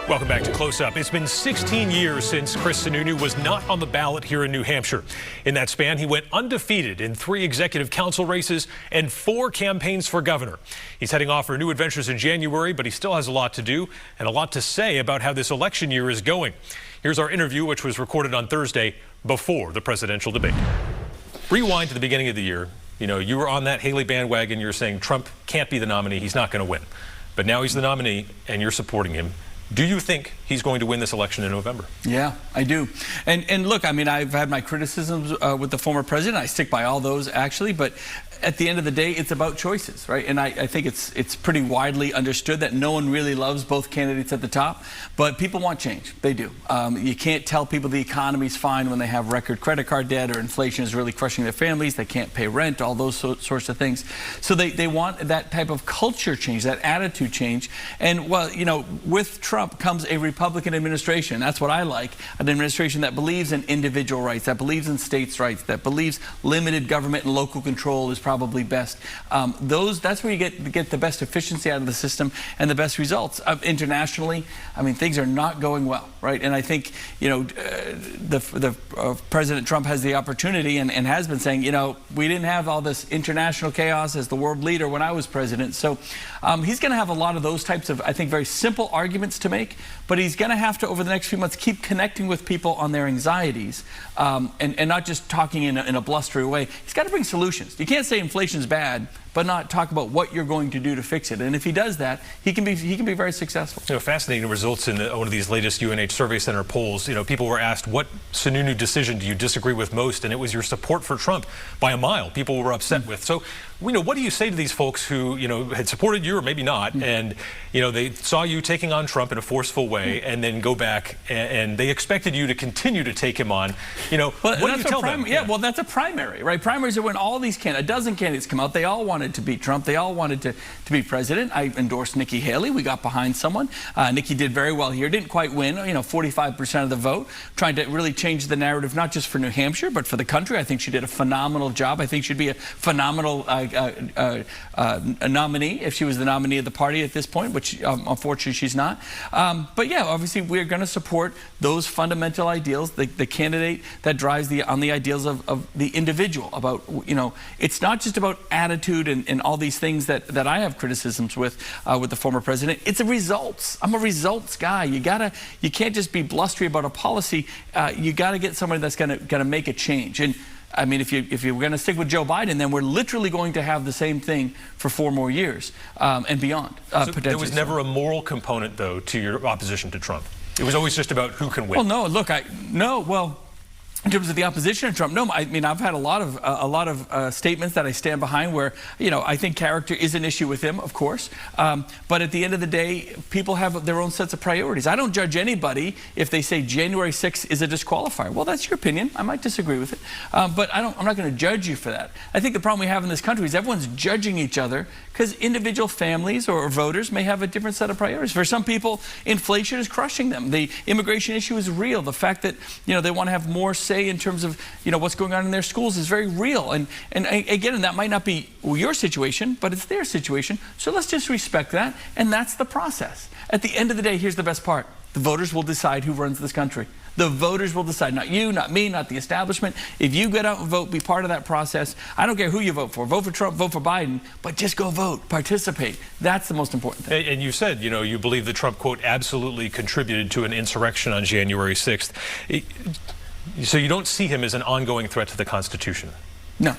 Welcome back to Close Up. It's been 16 years since Chris Sununu was not on the ballot here in New Hampshire. In that span, he went undefeated in 3 executive council races and 4 campaigns for governor. He's heading off for new adventures in January, but he still has a lot to do and a lot to say about how this election year is going. Here's our interview, which was recorded on Thursday before the presidential debate. Rewind to the beginning of the year. You know, you were on that Haley bandwagon. You're saying Trump can't be the nominee. He's not going to win. But now he's the nominee, and you're supporting him. Do you think he's going to win this election in November? Yeah, I do. And look, I mean, I've had my criticisms with the former president. I stick by all those, actually. But at the end of the day, it's about choices, right? And I think it's pretty widely understood that no one really loves both candidates at the top. But people want change. They do. You can't tell people the economy's fine when they have record credit card debt or inflation is really crushing their families. They can't pay rent, all those sorts of things. So they want that type of culture change, that attitude change. And, well, you know, with Trump comes a Republican administration. That's what I like. An administration that believes in individual rights, that believes in states' rights, that believes limited government and local control is probably best. That's where you get the best efficiency out of the system and the best results. Internationally, I mean, things are not going well, right? And I think, you know, President Trump has the opportunity and has been saying, you know, we didn't have all this international chaos as the world leader when I was president. So he's going to have a lot of those types of, I think, very simple arguments to make, but he's going to have to, over the next few months, keep connecting with people on their anxieties and not just talking in a blustery way. He's got to bring solutions. You can't say inflation's bad, but not talk about what you're going to do to fix it. And if he does that, he can be very successful. You know, fascinating results in one of these latest UNH Survey Center polls. You know, people were asked, what Sununu decision do you disagree with most? And it was your support for Trump by a mile. People were upset with. So, you know, what do you say to these folks who, you know, had supported you or maybe not, and, you know, they saw you taking on Trump in a forceful way and then go back and they expected you to continue to take him on? You know, what do you tell them? Yeah, well, that's a primary, right? Primaries are when all these candidates, a dozen candidates come out. They all wanted to beat Trump. They all wanted to be president. I endorsed Nikki Haley. We got behind someone. Nikki did very well here. Didn't quite win, you know, 45% of the vote. Trying to really change the narrative, not just for New Hampshire, but for the country. I think she did a phenomenal job. I think she'd be a phenomenal nominee if she was the nominee of the party at this point, which unfortunately she's not. But yeah, obviously we're going to support those fundamental ideals, the candidate that drives on the ideals of the individual. About, you know, it's not just about attitude and all these things that I have criticisms with the former president. It's the results. I'm a results guy. You can't just be blustery about a policy. You got to get somebody that's going to make a change. And I mean, if you're going to stick with Joe Biden, then we're literally going to have the same thing for 4 more years and beyond. So there was never a moral component, though, to your opposition to Trump. It was always just about who can win. Well, no. Look, in terms of the opposition to Trump, no. I mean, I've had a lot of statements that I stand behind where, you know, I think character is an issue with him, of course. But at the end of the day, people have their own sets of priorities. I don't judge anybody if they say January 6th is a disqualifier. Well, that's your opinion. I might disagree with it. But I'm not going to judge you for that. I think the problem we have in this country is everyone's judging each other because individual families or voters may have a different set of priorities. For some people, inflation is crushing them. The immigration issue is real. The fact that, you know, they want to have more say in terms of, you know, what's going on in their schools is very real. And again, that might not be your situation, but it's their situation. So let's just respect that. And that's the process. At the end of the day, here's the best part. The voters will decide who runs this country. The voters will decide, not you, not me, not the establishment. If you get out and vote, be part of that process. I don't care who you vote for. Vote for Trump, vote for Biden, but just go vote, participate. That's the most important thing. And you said, you know, you believe that Trump, quote, absolutely contributed to an insurrection on January 6th. So you don't see him as an ongoing threat to the Constitution? No.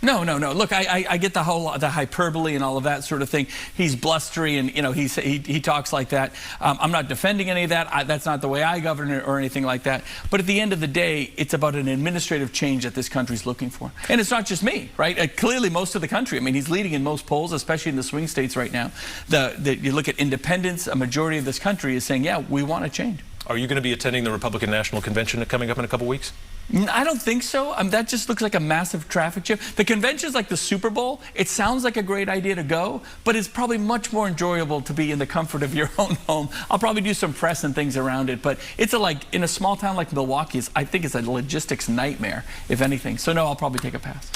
No. Look, I get the hyperbole and all of that sort of thing. He's blustery and, you know, he talks like that. I'm not defending any of that. That's not the way I govern or anything like that. But at the end of the day, it's about an administrative change that this country's looking for. And it's not just me, right? Clearly, most of the country. I mean, he's leading in most polls, especially in the swing states right now. You look at independents, a majority of this country is saying, yeah, we want to change. Are you going to be attending the Republican National Convention coming up in a couple weeks? I don't think so. That just looks like a massive traffic jam. The convention's like the Super Bowl. It sounds like a great idea to go, but it's probably much more enjoyable to be in the comfort of your own home. I'll probably do some press and things around it, but it's like in a small town like Milwaukee, I think it's a logistics nightmare, if anything. So no, I'll probably take a pass.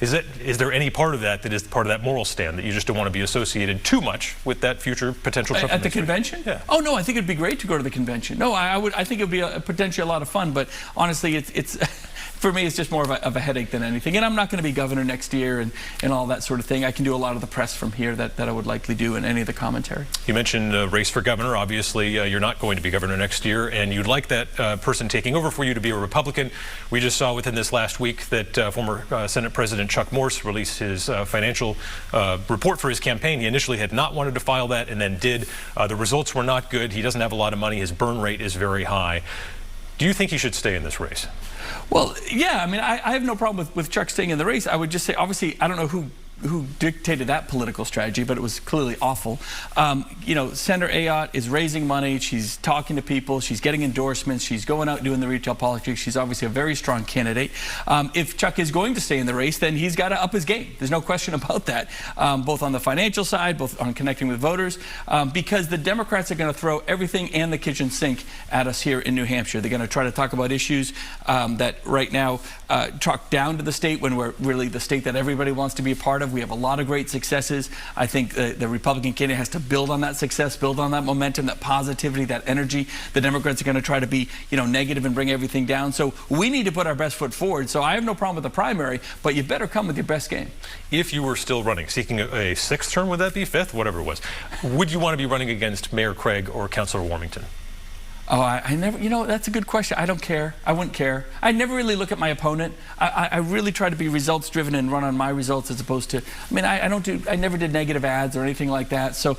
Is there any part of that is part of that moral stand, that you just don't want to be associated too much with that future potential Trump at the convention? Yeah. Oh no, I think it'd be great to go to the convention. No, I think it'd be potentially a lot of fun. But honestly, it's for me, it's just more of a headache than anything. And I'm not going to be governor next year and all that sort of thing. I can do a lot of the press from here that I would likely do in any of the commentary. You mentioned race for governor. Obviously, you're not going to be governor next year, and you'd like that person taking over for you to be a Republican. We just saw within this last week that former Senate President Chuck Morse released his financial report for his campaign. He initially had not wanted to file that and then did. The results were not good. He doesn't have a lot of money. His burn rate is very high. Do you think he should stay in this race? Well, yeah, I mean, I have no problem with Chuck staying in the race. I would just say, obviously, I don't know who dictated that political strategy, but it was clearly awful. You know, Senator Ayotte is raising money. She's talking to people. She's getting endorsements. She's going out doing the retail politics. She's obviously a very strong candidate. If Chuck is going to stay in the race, then he's got to up his game. There's no question about that, both on the financial side, both on connecting with voters, because the Democrats are going to throw everything and the kitchen sink at us here in New Hampshire. They're going to try to talk about issues that right now talk down to the state when we're really the state that everybody wants to be a part of. We have a lot of great successes. I think the Republican candidate has to build on that success, build on that momentum, that positivity, that energy. The Democrats are going to try to be, you know, negative and bring everything down. So we need to put our best foot forward. So I have no problem with the primary, but you better come with your best game. If you were still running, seeking a sixth term, would that be fifth, whatever it was, would you want to be running against Mayor Craig or Councilor Warmington? Oh, I never, you know, that's a good question. I don't care. I wouldn't care. I never really look at my opponent. I really try to be results driven and run on my results as opposed to, I mean, I never did negative ads or anything like that. So,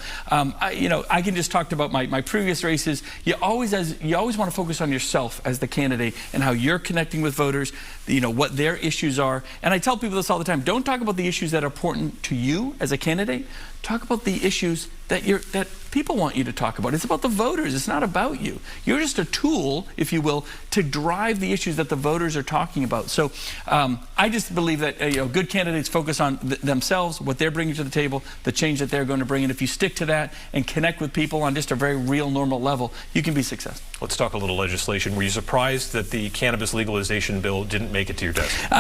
you know, I can just talk about my previous races. You always want to focus on yourself as the candidate and how you're connecting with voters, you know, what their issues are. And I tell people this all the time. Don't talk about the issues that are important to you as a candidate. Talk about the issues that people want you to talk about. It's about the voters. It's not about you. You're just a tool, if you will, to drive the issues that the voters are talking about. So I just believe that you know, good candidates focus on themselves, what they're bringing to the table, the change that they're going to bring. And if you stick to that and connect with people on just a very real, normal level, you can be successful. Let's talk a little legislation. Were you surprised that the cannabis legalization bill didn't make it to your desk?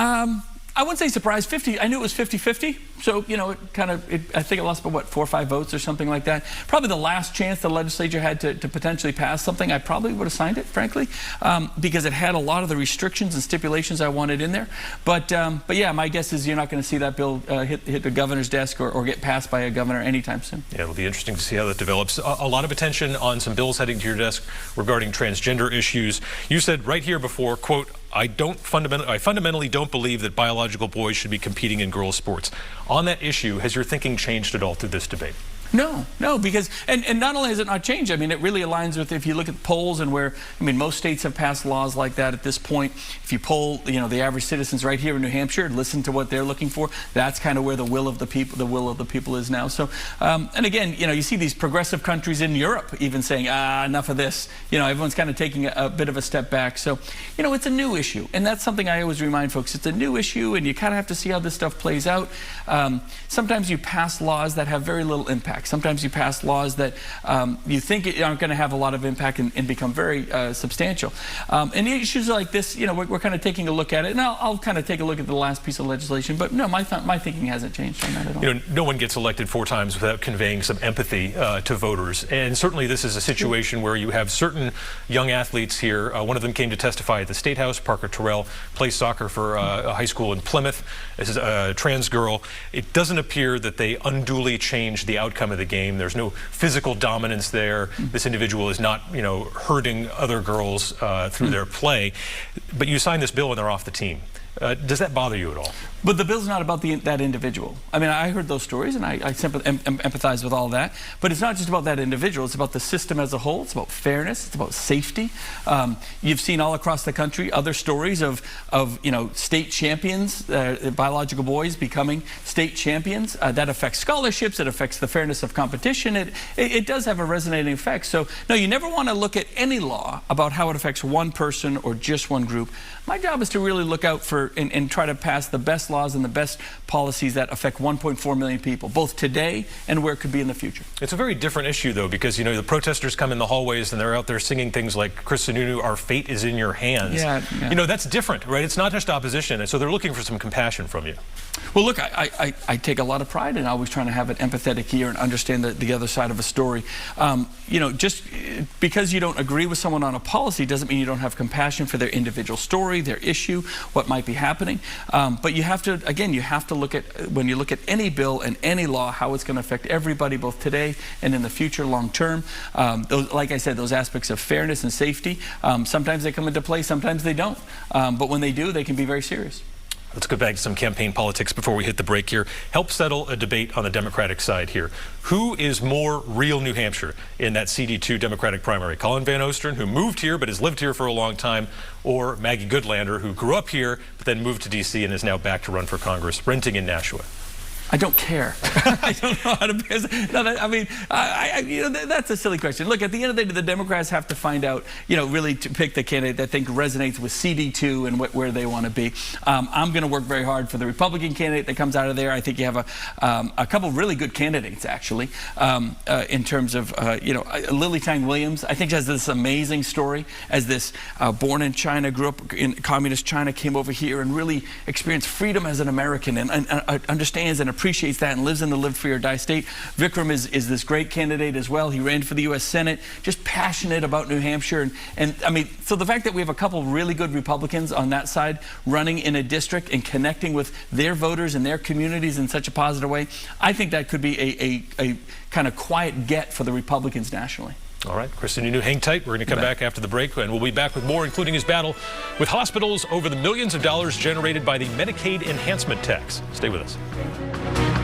I wouldn't say surprised. I knew it was 50-50. So, you know, I think it lost by, what, 4 or 5 votes or something like that. Probably the last chance the legislature had to potentially pass something, I probably would have signed it, frankly, because it had a lot of the restrictions and stipulations I wanted in there. But yeah, my guess is you're not going to see that bill hit the governor's desk or get passed by a governor anytime soon. Yeah, it'll be interesting to see how that develops. A lot of attention on some bills heading to your desk regarding transgender issues. You said right here before, quote, I fundamentally don't believe that biological boys should be competing in girls' sports. On that issue, has your thinking changed at all through this debate? No, because, and not only has it not changed, I mean, it really aligns with, if you look at polls and where, I mean, most states have passed laws like that at this point. If you poll, you know, the average citizens right here in New Hampshire, listen to what they're looking for, that's kind of where the will of the people is now. So, and again, you know, you see these progressive countries in Europe even saying, enough of this. You know, everyone's kind of taking a bit of a step back. So, you know, it's a new issue. And that's something I always remind folks. It's a new issue, and you kind of have to see how this stuff plays out. Sometimes you pass laws that have very little impact. Sometimes you pass laws that you think aren't going to have a lot of impact and become very substantial. And issues like this, you know, we're kind of taking a look at it. And I'll kind of take a look at the last piece of legislation. But no, my thinking hasn't changed on that at all. You know, no one gets elected 4 times without conveying some empathy to voters. And certainly this is a situation where you have certain young athletes here. One of them came to testify at the State House. Parker Terrell plays soccer for a high school in Plymouth. This is a trans girl. It doesn't appear that they unduly changed the outcome of the game. There's no physical dominance there. This individual is not, you know, hurting other girls through their play. But you sign this bill and they're off the team. Does that bother you at all? But the bill's not about that individual. I mean, I heard those stories and I empathize with all that. But it's not just about that individual. It's about the system as a whole. It's about fairness. It's about safety. You've seen all across the country other stories of you know, state champions, biological boys becoming state champions. That affects scholarships. It affects the fairness of competition. It does have a resonating effect. So, no, you never want to look at any law about how it affects one person or just one group. My job is to really look out for and try to pass the best laws and the best policies that affect 1.4 million people, both today and where it could be in the future. It's a very different issue, though, because, you know, the protesters come in the hallways and they're out there singing things like, Chris Sununu, our fate is in your hands. Yeah. You know, that's different, right? It's not just opposition, and so they're looking for some compassion from you. Well, look, I take a lot of pride in always trying to have an empathetic ear and understand the other side of a story. You know, just because you don't agree with someone on a policy doesn't mean you don't have compassion for their individual story, their issue, what might be happening. But you have to, again, you have to look at, when you look at any bill and any law, how it's going to affect everybody, both today and in the future, long term. Like I said, those aspects of fairness and safety, sometimes they come into play, sometimes they don't. But when they do, they can be very serious. Let's go back to some campaign politics before we hit the break here. Help settle a debate on the Democratic side here. Who is more real New Hampshire in that CD2 Democratic primary? Colin Van Osteren, who moved here but has lived here for a long time, or Maggie Goodlander, who grew up here but then moved to D.C. and is now back to run for Congress, renting in Nashua? I don't care. I don't know how to. No, I mean, you know, that's a silly question. Look, at the end of the day, the Democrats have to find out, you know, really to pick the candidate that I think resonates with CD2 and where they want to be. I'm going to work very hard for the Republican candidate that comes out of there. I think you have a couple really good candidates, actually, in terms of, you know, Lily Tang Williams. I think she has this amazing story as this born in China, grew up in communist China, came over here and really experienced freedom as an American and understands and appreciates that and lives in the live free or die state. Vikram is this great candidate as well. He ran for the U.S. Senate, just passionate about New Hampshire. And I mean, so the fact that we have a couple really good Republicans on that side running in a district and connecting with their voters and their communities in such a positive way, I think that could be a kind of quiet get for the Republicans nationally. All right, Chris Sununu, hang tight. We're going to come back after the break, and we'll be back with more, including his battle with hospitals over the millions of dollars generated by the Medicaid enhancement tax. Stay with us.